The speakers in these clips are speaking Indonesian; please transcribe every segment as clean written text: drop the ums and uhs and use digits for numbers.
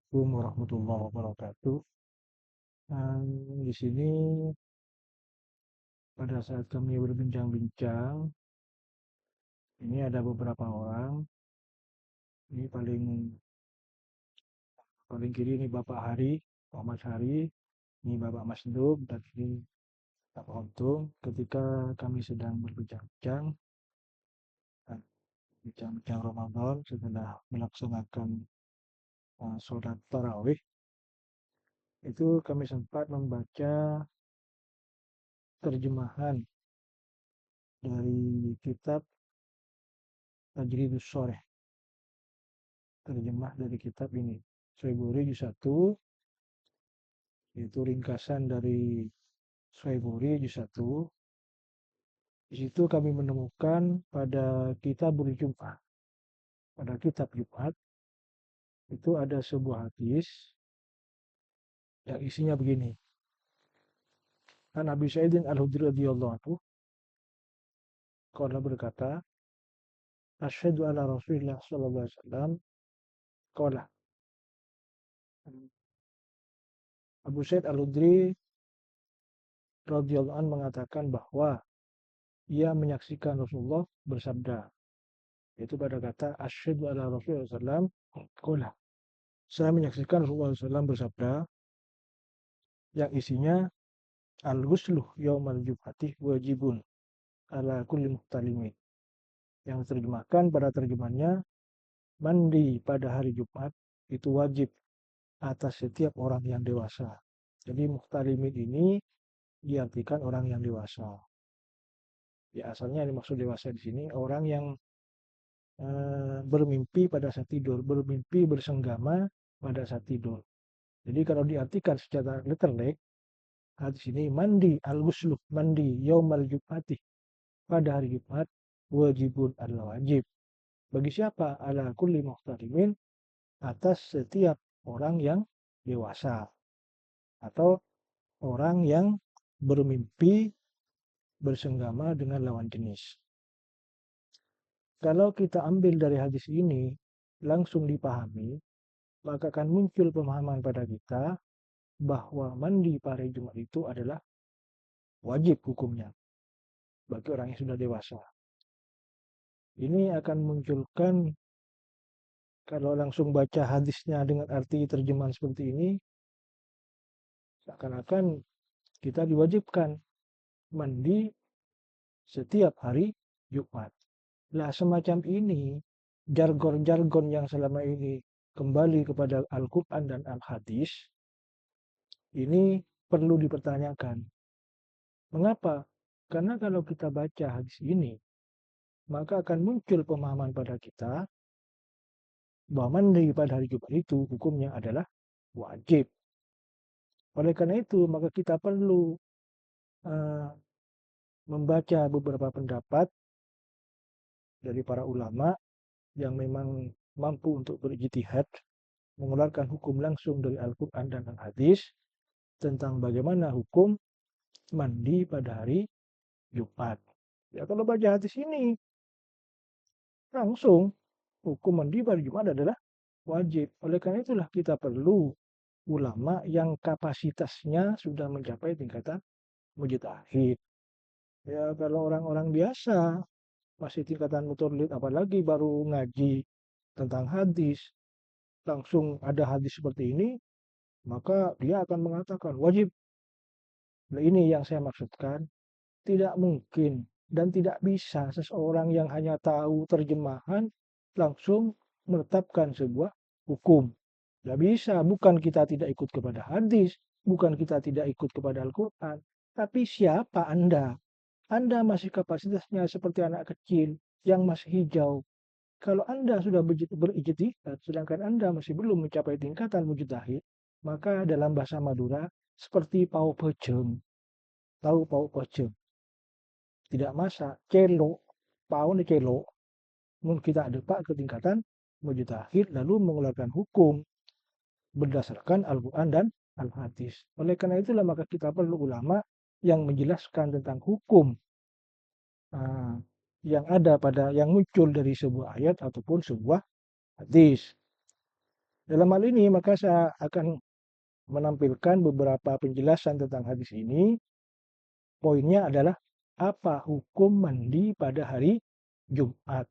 Assalamualaikum warahmatullahi wabarakatuh. Di sini pada saat kami berbincang-bincang, ini ada beberapa orang. Ini paling kiri ini Bapak Hari, Pak Mas Hari, ini Bapak Mas Dub, dan ini Bapak Untung. Ketika kami sedang berbincang-bincang, eh, bincang-bincang Ramadan setelah melaksanakan sholat tarawih, itu kami sempat membaca terjemahan dari kitab Tajridus Shoreh, terjemah dari kitab ini. Soeburi juz 1, yaitu ringkasan dari Soeburi juz 1. Di situ kami menemukan pada kitab Jumat, pada kitab Jumat, itu ada sebuah hadis yang isinya begini. An Abi Sa'idin Al-Hudri radhiyallahu anhu qala berkata, asyhadu ala Rasulillah sallallahu alaihi wasallam qala. Abu Sa'id Al-Hudri radhiyallahu anhu mengatakan bahwa ia menyaksikan Rasulullah bersabda, yaitu pada kata asyhadu ala Rasulillah sallallahu alaihi wasallam qala. Saya menyaksikan Rasulullah SAW bersabda yang isinya al-ghuslu yaumal jum'ati wajibun ala kulli muhtalimin. Yang terjemahkan pada terjemahannya, mandi pada hari Jumat itu wajib atas setiap orang yang dewasa. Jadi muhtalimin ini diartikan orang yang dewasa. Ya, asalnya yang dimaksud dewasa di sini orang yang bermimpi pada saat tidur, bermimpi bersenggama pada saat tidur. Jadi kalau diartikan secara letterlek, hadis ini mandi al-ghuslu, mandi yaumal jum'ati, pada hari Jumat, wajibun adalah wajib. Bagi siapa? Ala kulli muhtalimin, atas setiap orang yang dewasa. Atau orang yang bermimpi bersenggama dengan lawan jenis. Kalau kita ambil dari hadis ini, langsung dipahami, maka akan muncul pemahaman pada kita bahwa mandi pada hari Jumat itu adalah wajib hukumnya bagi orang yang sudah dewasa. Ini akan munculkan, kalau langsung baca hadisnya dengan arti terjemahan seperti ini, seakan-akan kita diwajibkan mandi setiap hari Jumat. Lah semacam ini, jargon-jargon yang selama ini kembali kepada Al-Quran dan Al-Hadis, ini perlu dipertanyakan. Mengapa? Karena kalau kita baca hadis ini, maka akan muncul pemahaman pada kita bahwa mandi pada hari Jumat itu hukumnya adalah wajib. Oleh karena itu, maka kita perlu membaca beberapa pendapat dari para ulama yang memang mampu untuk berijtihad, mengeluarkan hukum langsung dari Al-Quran dan Al-Hadis tentang bagaimana hukum mandi pada hari Jumat. Ya kalau baca hadis ini, langsung hukum mandi pada Jumat adalah wajib. Oleh karena itulah kita perlu ulama yang kapasitasnya sudah mencapai tingkatan mujtahid. Ya kalau orang-orang biasa masih tingkatan mutolid, apalagi baru ngaji tentang hadis, langsung ada hadis seperti ini, maka dia akan mengatakan wajib. Nah, ini yang saya maksudkan, tidak mungkin dan tidak bisa seseorang yang hanya tahu terjemahan langsung menetapkan sebuah hukum. Tidak bisa, bukan kita tidak ikut kepada hadis, bukan kita tidak ikut kepada Al-Quran, tapi siapa Anda? Anda masih kapasitasnya seperti anak kecil yang masih hijau. Kalau Anda sudah berijtihad, sedangkan Anda masih belum mencapai tingkatan mujtahid, maka dalam bahasa Madura seperti pau peceng. Tahu pau peceng? Tidak masa, celo, pau ini celo. Mungkin kita ada pak ke tingkatan mujtahid lalu mengeluarkan hukum berdasarkan Al-Quran dan Al-Hadis. Oleh karena itulah maka kita perlu ulama yang menjelaskan tentang hukum yang ada pada yang muncul dari sebuah ayat ataupun sebuah hadis. Dalam hal ini maka saya akan menampilkan beberapa penjelasan tentang hadis ini. Poinnya adalah apa hukum mandi pada hari Jumat.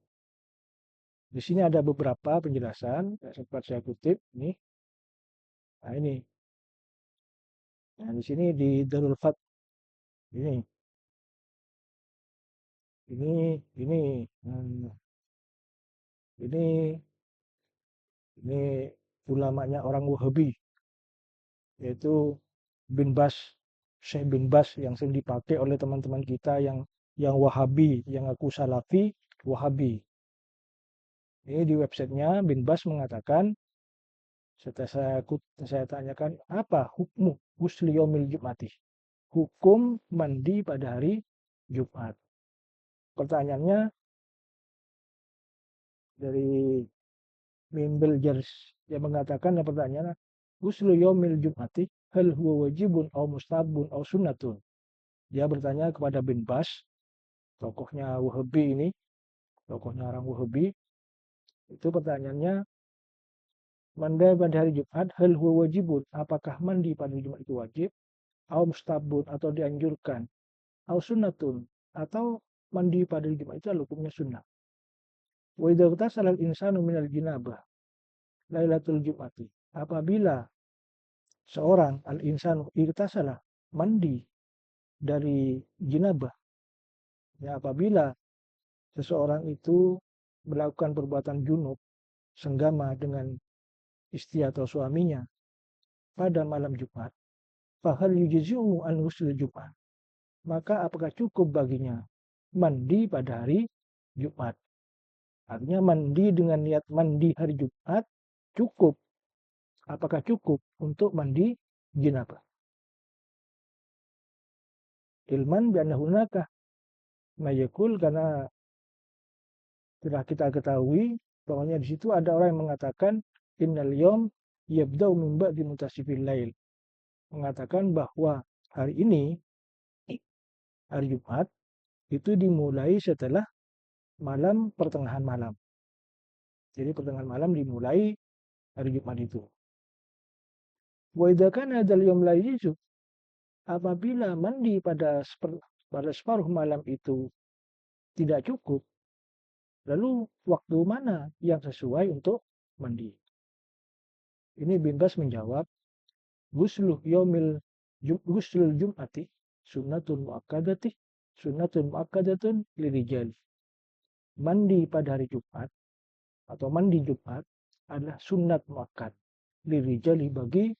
Di sini ada beberapa penjelasan, sempat saya kutip nih. Nah ini, nah di sini di Darul Fat ini, ini, ini, ini, ini ulamanya orang Wahabi, yaitu bin Bas, Syekh bin Bas yang sering dipakai oleh teman-teman kita yang Wahabi, yang aku Salafi, Wahabi. Ini di websitenya bin Bas mengatakan, setelah saya tanyakan apa hukmu ghusli yaumil jum'ati, hukum mandi pada hari Jumat. Pertanyaannya dari Mimbel Jars yang mengatakan, yang pertanyaannya ghuslu yaumil jum'ati hal huwa wajibun au mustabun au sunnatun. Dia bertanya kepada bin Bas, tokohnya Wahabi ini, tokohnya orang Wahabi. Itu pertanyaannya, mandi pada hari Jumat hal huwa wajibun, apakah mandi pada Jumat itu wajib, au mustabun atau dianjurkan, au sunnatun atau mandi pada Jumat itu hukumnya sunnah. Wa idza ightasala al-insanu minal jinabah lailatul jum'ati, apabila seorang al-insanu ightasala mandi dari jinabah, ya apabila seseorang itu melakukan perbuatan junub senggama dengan istri atau suaminya pada malam Jumat, fahal yujzi'u an ghusl Jumat, maka apakah cukup baginya mandi pada hari Jumat? Artinya mandi dengan niat mandi hari Jumat cukup. Apakah cukup untuk mandi jinabah? Ilman bi anna hunaka mayakul, karena telah kita ketahui bahwanya di situ ada orang yang mengatakan innal yawm yabda'u min ba'di muntasifil lail, mengatakan bahwa hari ini, hari Jumat, itu dimulai setelah malam, pertengahan malam. Jadi pertengahan malam dimulai hari Jumat itu. Wa idza kana hadzal yawm la yajizu, apabila mandi pada separuh malam itu tidak cukup, lalu waktu mana yang sesuai untuk mandi? Ini bin Bas menjawab, ghuslu jum'ati sunnatun muakkadatun lirijal. Mandi pada hari Jumat atau mandi Jumat adalah sunnat muakkad lirijali, bagi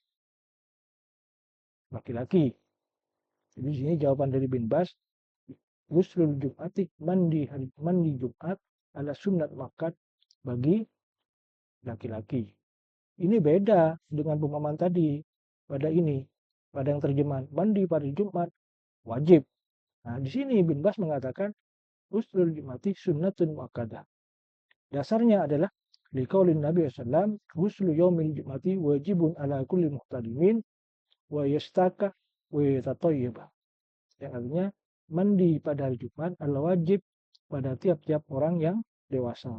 laki-laki. Jadi di sini jawaban dari bin Bas, ghuslul jum'ati, mandi Jumat adalah sunat muakkad bagi laki-laki. Ini beda dengan pemahaman tadi. Pada yang terjemahan mandi pada Jumat wajib. Nah, di sini bin Bas mengatakan ghuslul jum'ati sunnatun muakkadah. Dasarnya adalah liqaulin Nabi SAW, ghuslu yaumil jum'ati wajibun ala kulli muhtalimin wa yastaka wa yatatayyaba. Yang artinya mandi pada hari Jumat adalah wajib pada tiap-tiap orang yang dewasa,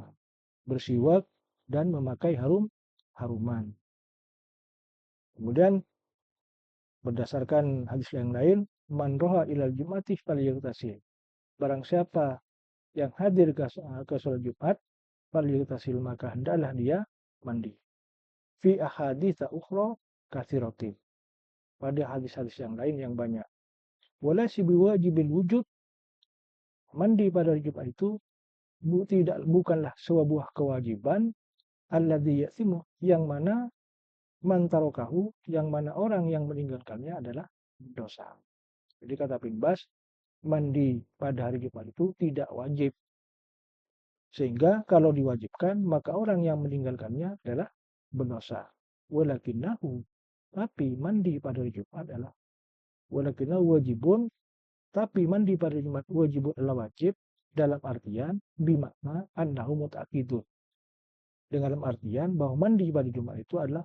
bersiwak dan memakai haruman. Kemudian berdasarkan hadis yang lain, man roha ilal jum'ati falyagtasil, barang siapa yang hadir ke sholat Jumat, falyagtasil, maka hendaklah dia mandi. Fi ahaditsa ukhra katsiratin, pada hadis-hadis yang lain yang banyak. Wala biwajibil wujud, mandi pada hari Jumat itu bukanlah sebuah kewajiban, alladzi yasimu, yang mana mantarokahu, yang mana orang yang meninggalkannya adalah dosa. Jadi kata bin Bas, mandi pada hari Jumat itu tidak wajib. Sehingga kalau diwajibkan, maka orang yang meninggalkannya adalah berdosa. Walakinnahu, tapi mandi pada hari Jumat adalah walakinnahu wajibun, tapi mandi pada Jumat wajibun adalah wajib, dalam artian bimakna annahu mutaqidun, dalam artian bahwa mandi pada Jumat itu adalah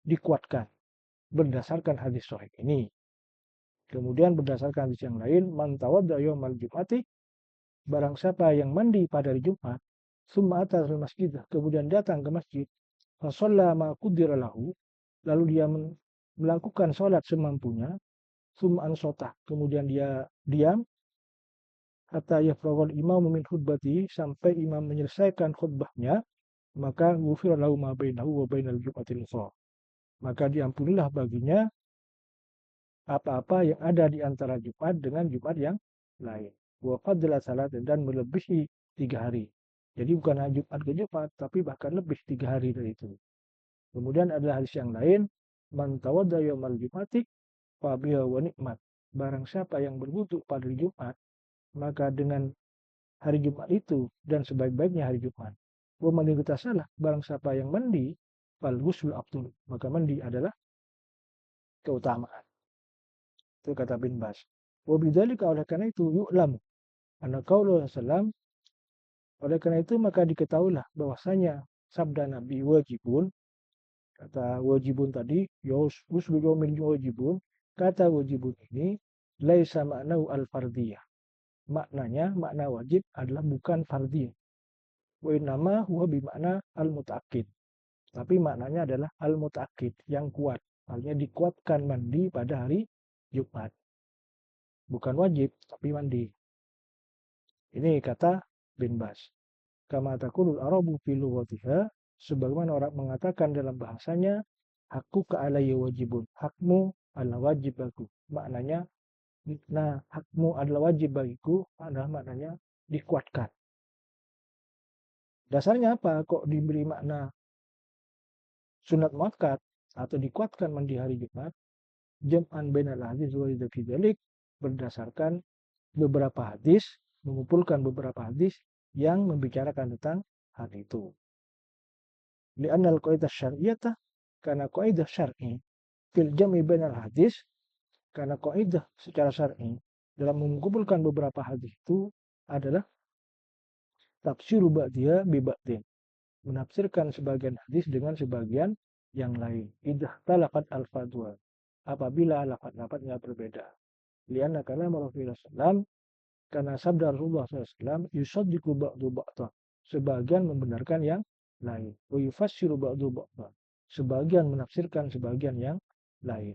dikuatkan berdasarkan hadis sahih ini. Kemudian berdasarkan hadis yang lain, man tawadda yaumal jum'ati, barang siapa yang mandi pada hari Jumat, summa atal masjid, kemudian datang ke masjid, Fasalla ma qudira lahu, lalu dia melakukan sholat semampunya, summa ansotah, kemudian dia diam, hatta yafraghal imamu min khutbatihi, sampai imam menyelesaikan khutbahnya, maka ghufira lahu ma bainahu wa bainal jum'atil ukhra. Maka diampunilah baginya apa-apa yang ada di antara Jumat dengan Jumat yang lain. Wa fadla salat, dan melebihi 3 hari. Jadi bukan hanya Jumat ke Jumat, tapi bahkan lebih 3 hari dari itu. Kemudian ada hadis yang lain, man tawadda yaumal jumati fa biha wa nikmat. Barang siapa yang berwudu pada hari Jumat, maka dengan hari Jumat itu dan sebaik-baiknya hari Jumat. Wa man salah, barang siapa yang mandi, fal ghusl afdal, maka mandi adalah keutamaan. Itu kata bin Bas. Wa bidzalika, oleh karena itu, yu'lam anna qaulullah sallam, oleh karena itu maka diketahuilah bahwasanya sabda Nabi wajibun, kata wajibun tadi, usbu yaumin wajibun, kata wajibun ini laisa ma'nahu al-fardiyah. Makna wajib adalah bukan fardiyah. Wa innama huwa bimakna al-mutaakkid. Tapi maknanya adalah al-mutaakkid, yang kuat. Artinya dikuatkan mandi pada hari Jumat. Bukan wajib, tapi mandi. Ini kata bin Bas. Kama taqulul arabu fi lughatiha, sebagaimana orang mengatakan dalam bahasanya, hakku alayya wajibun, hakmu adalah wajib bagiku. Maknanya, nah hakmu adalah wajib bagiku, adalah maknanya dikuatkan. Dasarnya apa? Kok diberi makna sunat muakkad atau dikuatkan mandi hari Jumat? Jam'an bainal hadis wa dzalik, berdasarkan beberapa hadis, mengumpulkan beberapa hadis yang membicarakan tentang hal itu. Li'anna al-qaidah syar'iyyah, karena kaidah syar'i fil jam'i bainal hadis, karena kaidah secara syar'i dalam mengumpulkan beberapa hadis itu adalah tafsiru ba'diyah bi ba'din, menafsirkan sebagian hadis dengan sebagian yang lain. Idza talaqat al-fadwa, apabila lafaz-lafaznya berbeda. Lianna kalam Rasulullah SAW, karena sabda Rasulullah SAW, yusaddiqu ba'du ba'da, sebagian membenarkan yang lain. Wa yufassiru ba'du ba'da, sebagian menafsirkan sebagian yang lain.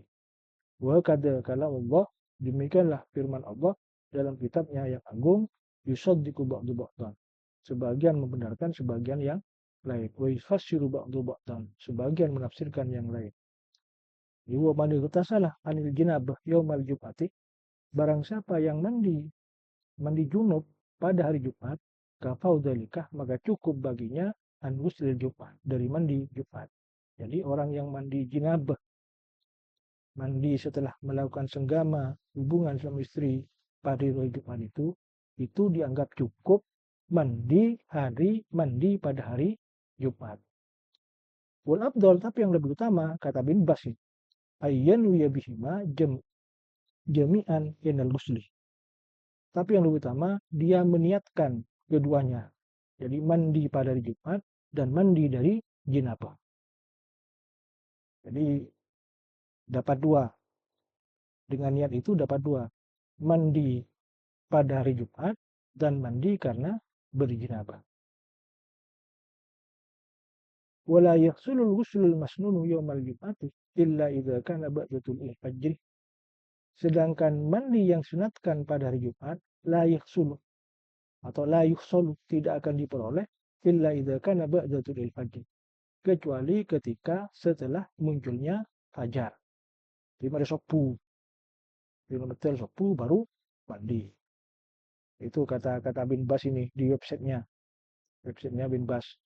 Wa kada kalam Allah, demikianlah firman Allah dalam kitabnya yang agung, yusaddiqu ba'du ba'da, sebagian membenarkan sebagian yang lain. Wa yufassiru ba'du ba'da, sebagian menafsirkan yang lain. Wa man igtasalah anil jinabah yaumal jum'ati, barang siapa yang mandi junub pada hari Jumat, kafaudzalikah, maka cukup baginya an ghusl Jumat, dari mandi Jumat. Jadi orang yang mandi jinabah, mandi setelah melakukan senggama hubungan suami istri pada hari Jumat itu dianggap cukup mandi pada hari Jumat. Wal afdal, tapi yang lebih utama, kata bin Bas, ayyan wiya bihima jami'an inal ghusli. Tapi yang lebih utama, dia meniatkan keduanya. Jadi mandi pada hari Jumat dan mandi dari jinabah. Jadi dapat dua. Dengan niat itu dapat dua. Mandi pada hari Jumat dan mandi karena berjinabah. Wala yahsulul ghuslul masnunu yaumal jum'ati illa idza kana ba'datul fajr. Sedangkan mandi yang sunatkan pada hari Jumat la yahsul atau la yuhsal, tidak akan diperoleh illa idza kana ba'datul fajr, kecuali ketika setelah munculnya fajar. Jadi ada sopu, betul sopu baru mandi. Itu kata bin Bas ini di websitenya bin Bas.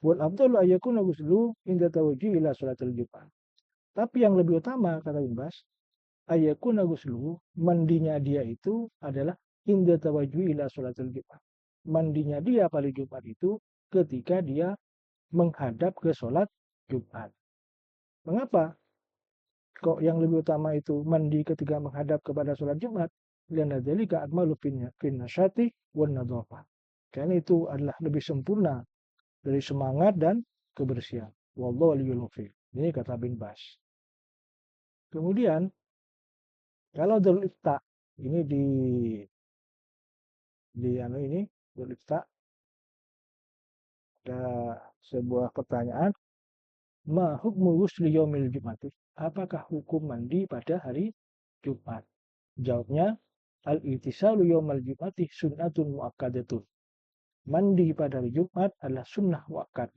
Wal afdalu ayyakuna ghuslu inda tawajjuh ila salatil Jumat. Tapi yang lebih utama, kata bin Bas, ayyakuna ghuslu, mandinya dia itu adalah inda tawajjuh ila salatil Jumat. Mandinya dia pada Jumat itu ketika dia menghadap ke sholat Jumat. Mengapa? Kok yang lebih utama itu mandi ketika menghadap kepada sholat Jumat? Lianna dzalika akmalu fin nasyati wan nadhafah. Karena itu adalah lebih sempurna dari semangat dan kebersihan. Wallahu waliyul muwaffiq. Ini kata bin Bas. Kemudian kalau Darul Ifta ini Darul Ifta ada sebuah pertanyaan, Ma hukmu ghusli yaumil jum'ati? Apakah hukum mandi pada hari Jumat? Jawabnya, al-ittisalu yaumal jum'ati sunnatun muakkadatun. Mandi pada hari Jumat adalah sunnah muakkad.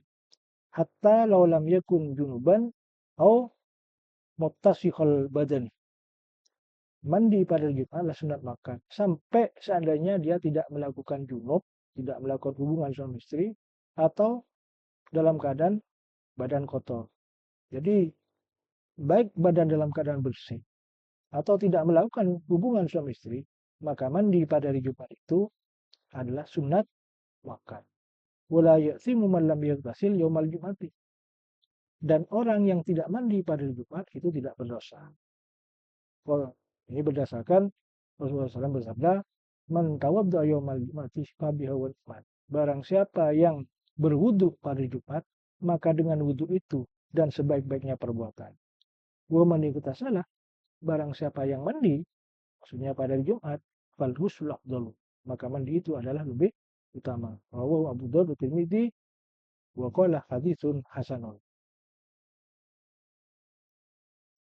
Hatta law lam yakun junuban au muttasikhal badan. Mandi pada hari Jumat adalah sunat muakkad. Sampai seandainya dia tidak melakukan junub, tidak melakukan hubungan suami istri, atau dalam keadaan badan kotor. Jadi, baik badan dalam keadaan bersih, atau tidak melakukan hubungan suami istri, maka mandi pada hari Jumat itu adalah sunat muakkad. Wala ya'simu man lam yaghtasil yaumal jum'ati. Dan orang yang tidak mandi pada hari Jumat itu tidak berdosa. Ini berdasarkan Rasulullah SAW bersabda, man tawadda yaumal jum'ati fabiha wa ni'mat. Barang siapa yang berwudu pada Jumat, maka dengan wudu itu dan sebaik-baiknya perbuatan. Wa man salah, barang siapa yang mandi, maksudnya pada hari Jumat, fal ghusl afdalu. Maka mandi itu adalah lebih utama. Rawahu Abu Dawud Tirmidzi wa qala haditsun hasanun.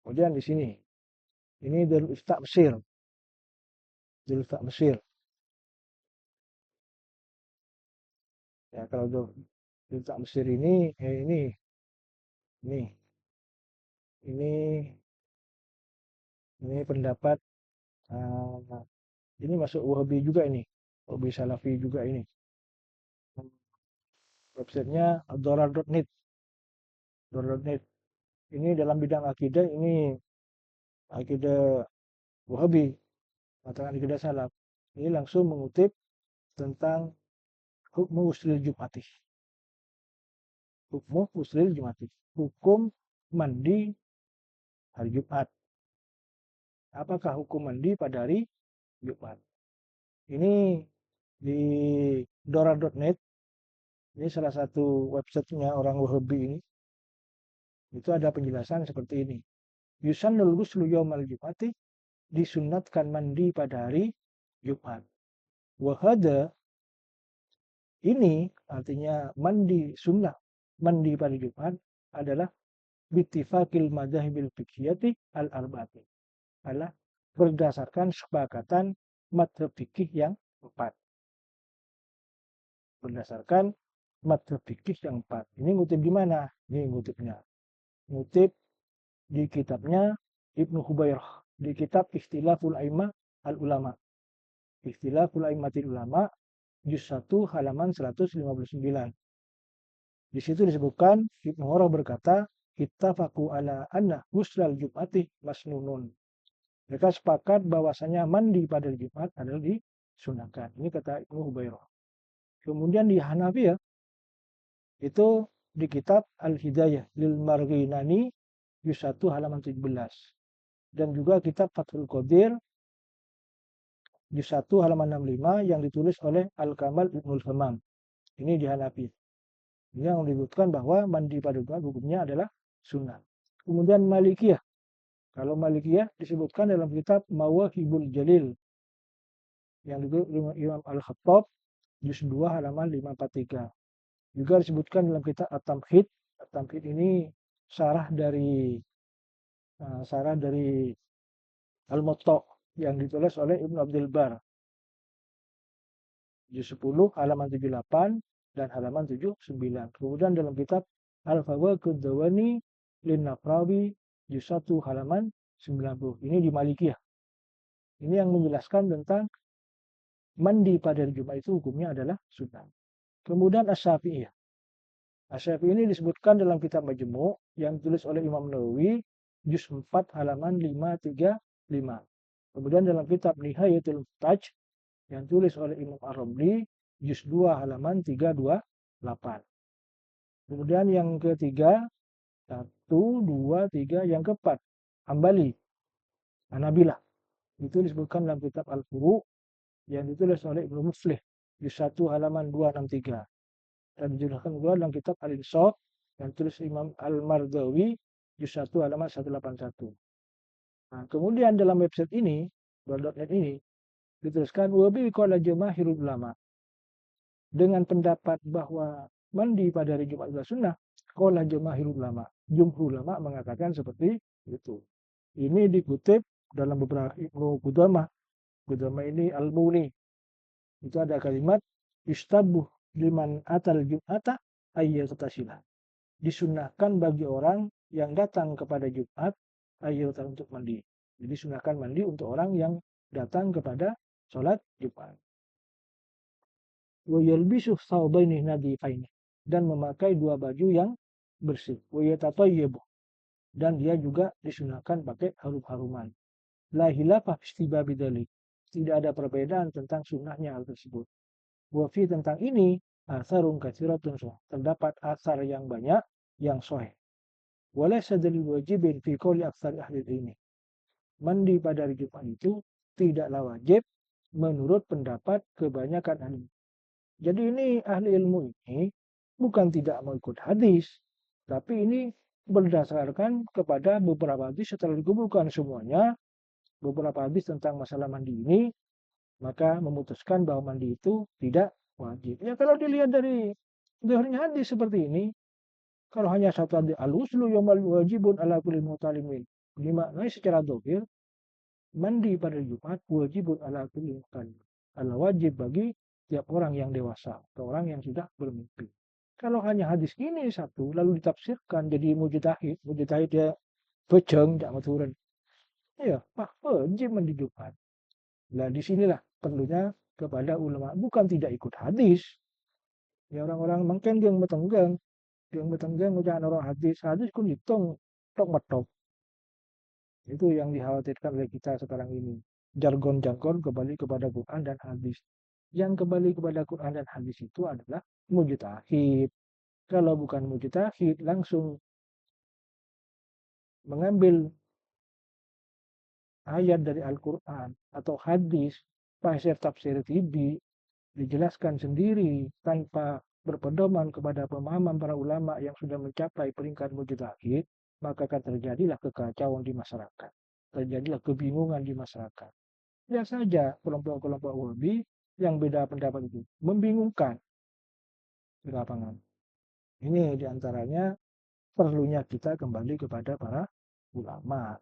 Kemudian di sini, ini Darul Ifta Mesir. Darul Ifta Mesir. Ya, kalau Darul Ifta Mesir ini, ini pendapat, ini masuk Wahabi juga ini, Wahabi Salafi juga ini. Websitenya dorar.net. Dorar.net. Ini dalam bidang akidah, ini akidah Wahabi, mengatakan akidah salaf. Ini langsung mengutip tentang hukmu ghuslil jum'ati. Hukmu ghuslil jum'ati. Hukum mandi hari Jumat. Apakah hukum mandi pada hari Jumat? Ini di dorar.net. Ini salah satu websitenya orang Wahabi ini. Itu ada penjelasan seperti ini. Yusannul ghuslu yaumal jum'ati, disunatkan mandi pada hari Jumat. Wahada, ini artinya mandi sunnah, mandi pada Jumat adalah bittifaqil madzahibil fiqhiyati al-arba'ati. Adalah berdasarkan kesepakatan mazhab fikih yang 4. Berdasarkan mazhab fikih yang 4. Ini ngutip di mana? Ini ngutipnya. Ngutip di kitabnya Ibnu Hubairah, di kitab Ikhtilaful A'immah al-Ulama. Ikhtilaful A'immatil Ulama, juz 1 halaman 159. Di situ disebutkan Ibnu Hubairah berkata, ittafaqu ala anna ghuslal jum'ati masnunun. Mereka sepakat bahwasanya mandi pada Jumat adalah disunahkan. Ini kata Ibnu Hubairah. Kemudian di Hanafiyah itu di kitab Al-Hidayah lil Marghinani juz 1 halaman 17. Dan juga kitab Fathul Qadir juz 1 halaman 65 yang ditulis oleh Al-Kamal Ibnul Hamam. Ini di Hanafi. Ini yang disebutkan bahwa mandi pada Jumat hukumnya adalah sunnah. Kemudian Malikiyah. Kalau Malikiyah disebutkan dalam kitab Mawahibul Jalil yang ditulis Imam Al-Khattab juz 2 halaman 543. Juga disebutkan dalam kitab At-Tamhid. At-Tamhid ini sarah dari Al-Muwatta yang ditulis oleh Ibnu Abdul Bar. Juz 10 halaman 78 dan halaman 79. Kemudian dalam kitab Al-Fawaqid Dawani lin Nafrawi juz 1 halaman 90. Ini di Malikiyah. Ini yang menjelaskan tentang mandi pada hari Jumat itu hukumnya adalah sunnah. Kemudian Asy-Syafi'iyah. Asy-Syafi'i ini disebutkan dalam kitab Majmu' yang ditulis oleh Imam Nawawi juz 4 halaman 535. Kemudian dalam kitab Nihayatul Muhtaj yang ditulis oleh Imam Ar-Ramli juz 2 halaman 328. Kemudian yang ketiga 1, 2, 3, yang keempat Hambali, Hanabilah. Itu disebutkan dalam kitab Al-Furu' yang ditulis oleh Ibnu Muflih juz 1 halaman 263. Dan dijelaskan juga dalam kitab Al-Insaf yang ditulis Imam Al-Mardawi juz 1 halaman 181. Nah, kemudian dalam website ini, .net ini, dituliskan wabi qala jamaahirul ulama. Dengan pendapat bahwa mandi pada hari Jumat adalah sunnah, Qala jamaahirul ulama. Jumhur ulama mengatakan seperti itu. Ini dikutip dalam beberapa Ibnu Qudamah. Qudamah ini Al-Muni. Itu ada kalimat istabuh liman atal jum'ata ayyatasilah. Disunahkan bagi orang yang datang kepada Jumat ayyatan untuk mandi. Jadi sunahkan mandi untuk orang yang datang kepada sholat Jumat. Wa yalbisu thawbaini nadifaini, dan memakai dua baju yang bersih. Wa yatatayyibu, dan dia juga disunahkan pakai harum-haruman. La hilafah istibabi dzalik. Tidak ada perbedaan tentang sunnahnya hal tersebut. Wa fi, tentang ini, atharun katsiratun, terdapat asar yang banyak yang sahih. Walaysa dalil wajibin fi qouli aktsari ahli ilmi. Mandi pada hari Jumat itu tidaklah wajib menurut pendapat kebanyakan ahli. Jadi ini ahli ilmu ini bukan tidak mau ikut hadis, tapi ini berdasarkan kepada beberapa hadis setelah dikumpulkan semuanya, beberapa hadis tentang masalah mandi ini, maka memutuskan bahwa mandi itu tidak wajib. Ya kalau dilihat dari zahirnya hadis seperti ini, kalau hanya satu hadis al-ghuslu yaumal wajibun ala kulli mutalimin, dimaknai secara zahir mandi pada Jumat wajibun ala kulli mutalimin, adalah wajib bagi tiap orang yang dewasa atau orang yang sudah bermimpi. Kalau hanya hadis ini satu lalu ditafsirkan jadi mujtahid ya peceng tidak maturan. Ya, wajib mandi Jumat. Nah, disinilah perlunya kepada ulama, bukan tidak ikut hadis. Ya orang-orang mungkin yang betenggang ucapan orang hadis kun hitung tok metok. Itu yang dikhawatirkan oleh kita sekarang ini. Jargon-jargon kembali kepada Quran dan hadis. Yang kembali kepada Quran dan hadis itu adalah mujtahid. Kalau bukan mujtahid, langsung mengambil ayat dari Al-Quran atau hadis, tafsir TV, dijelaskan sendiri tanpa berpedoman kepada pemahaman para ulama yang sudah mencapai peringkat mujtahid, maka akan terjadilah kekacauan di masyarakat. Terjadilah kebingungan di masyarakat. Lihat saja kelompok-kelompok Wahabi yang beda pendapat itu membingungkan di lapangan. Ini diantaranya perlunya kita kembali kepada para ulama.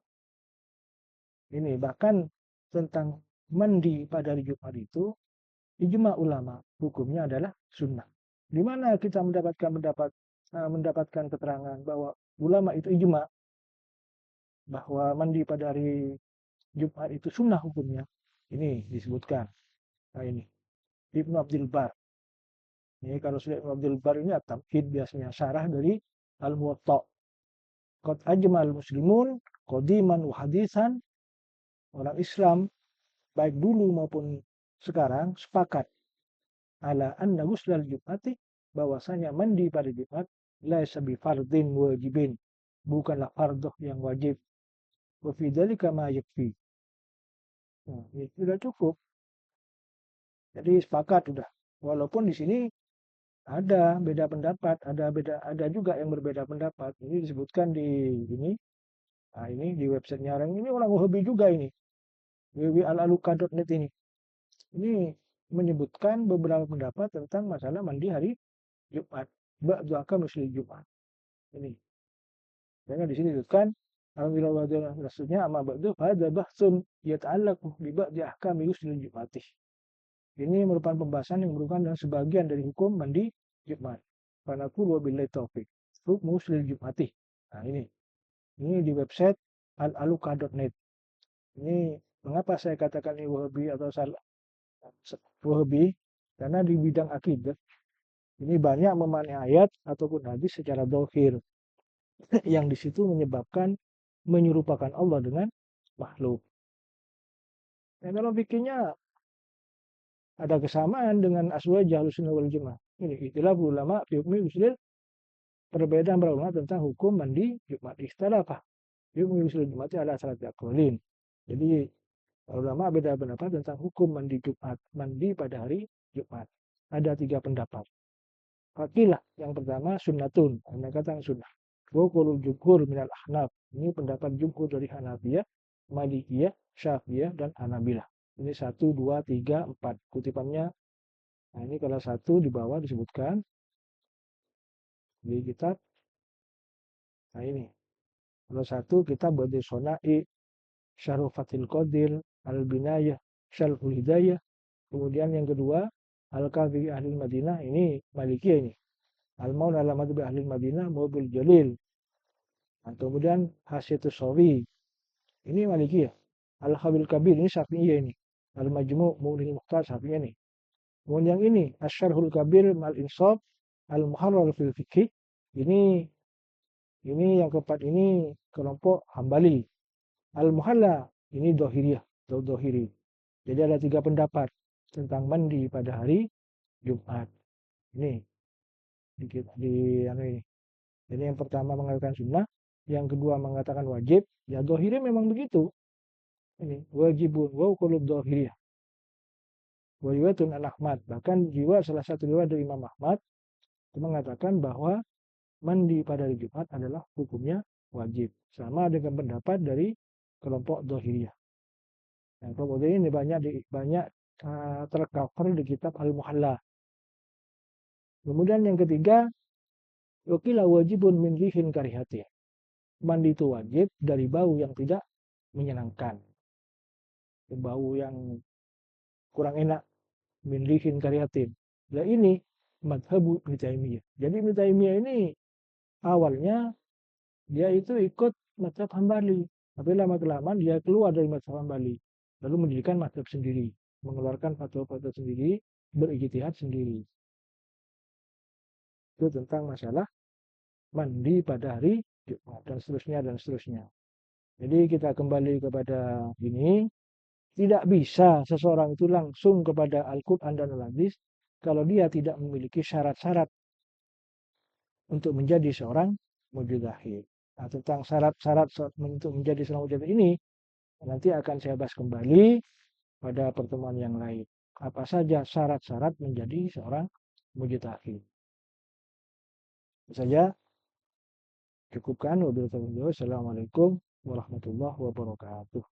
Ini bahkan tentang mandi pada hari Jumat itu ijma ulama, hukumnya adalah sunnah. Di mana kita mendapatkan keterangan bahwa ulama itu ijma bahwa mandi pada hari Jumat itu sunnah hukumnya. Ini disebutkan. Nah ini Ibnu Abdul Bar. Ini kalau sudah Ibnu Abdul Bar ini at-Tamhid biasanya syarah dari Al-Muwatta. Qad ajma'al muslimun qadiman wa hadisan, orang Islam baik dulu maupun sekarang sepakat ala anna ghuslal jum'ati, bahwasanya mandi pada Jumat laisa bi fardhin wajibin, bukanlah fardhu yang wajib. Wa fi dzalika ma yakfi. Nah, ini sudah cukup. Jadi sepakat sudah. Walaupun di sini ada beda pendapat, ada juga yang berbeda pendapat. Ini disebutkan di ini. Nah, ini di websitenya orang ini orang Wahabi juga ini. www.alaluka.net ini. Ini menyebutkan beberapa pendapat tentang masalah mandi hari Jumat. Ba'du ahkam ghusl Jumat. Ini. Karena di sini disebutkan alhamdulillah maksudnya amma ba'du hadza bahsun yata'allaqu bi ba'di ahkam ghusl Jumatih. Ini merupakan pembahasan yang merupakan sebagian dari hukum mandi Jumat. Fanaqulu wabillahi taufik. Hukmu ghusl Jumatih. Nah, ini. Ini di website alaluka.net. Ini mengapa saya katakan ini Wahabi atau salah Wahabi? Karena di bidang akidah ini banyak memahami ayat ataupun hadis secara zahir yang di situ menyebabkan menyerupakan Allah dengan makhluk. Dan kalau bikinnya ada kesamaan dengan aswaj Ahlussunnah wal Jamaah. Ini ikhtilaf ulama fi hukmi ghusl, perbedaan para ulama tentang hukum mandi Jumat. Ikhtalafa fi hukmi ghusl Jumat ala salati aqwalin. Jadi ulama beda pendapat tentang hukum mandi Jumat, mandi pada hari Jumat. Ada 3 pendapat. Fakilah yang pertama sunnatun, mereka kata sunnah. Wa qaulul jumhur minal ahnaf. Ini pendapat jumhur dari Hanafiyah, Malikiyah, Syafi'iyah dan Hanabilah. Ini 1, 2, 3, 4 kutipannya. Nah, ini kalau 1 di bawah disebutkan di kitab Nah ini. Kalau satu kita bodi sonai, syarul qadir, al-binayah, syarul hidayah. Kemudian yang kedua, al-kadhi ahli Madinah, ini Malikiyah ini. Al-maun ala madhab ahli Madinah, mobil jalil. Nah, kemudian hasyatus sawi, ini Malikiyah. Al-khabil kabir, ini Syafi'iyah ini. Al-majmu' mu'lil muhtar, Syafi'iyah ini. Kemudian yang ini, asyarhul kabir mal insaf, al-muharrar fil fikih, ini yang keempat ini kelompok Hambali. Al-Muhalla ini Dohiriyah, Dohiri. Jadi ada 3 pendapat tentang mandi pada hari Jumat. Ini ini. Jadi yang pertama mengatakan sunnah, yang kedua mengatakan wajib. Ya Dohiri memang begitu. Ini wajibun wa qulub Dohiriyah. Wajibun an Ahmad. Bahkan jiwa salah satu riwayat dari Imam Ahmad itu mengatakan bahwa mandi pada hari Jumat adalah hukumnya wajib. Sama dengan pendapat dari kelompok Dohiriyah. Nah, kelompok Dohiriyah ini banyak tercover di kitab Al-Muhalla. Kemudian yang ketiga, wakila wajibun min rihin karihati. Mandi itu wajib dari bau yang tidak menyenangkan. Bau yang kurang enak, min rihin karihatin. Nah ini madhabu Ibnu Taimiyah. Jadi Ibnu Taimiyah ini awalnya dia itu ikut madhab Hambali. Tapi lama-kelamaan dia keluar dari madhab Hambali. Lalu mendirikan madhab sendiri. Mengeluarkan fatwa-fatwa sendiri, berijtihad sendiri. Itu tentang masalah mandi pada hari Jumat dan seterusnya dan seterusnya. Jadi kita kembali kepada ini, tidak bisa seseorang itu langsung kepada Al-Quran dan Al-Hadis kalau dia tidak memiliki syarat-syarat untuk menjadi seorang mujtahid. Nah, tentang syarat-syarat untuk menjadi seorang mujtahid ini nanti akan saya bahas kembali pada pertemuan yang lain. Apa saja syarat-syarat menjadi seorang mujtahid. Itu saja. Cukupkan. Wabillahi taufiq. Wassalamualaikum warahmatullahi wabarakatuh.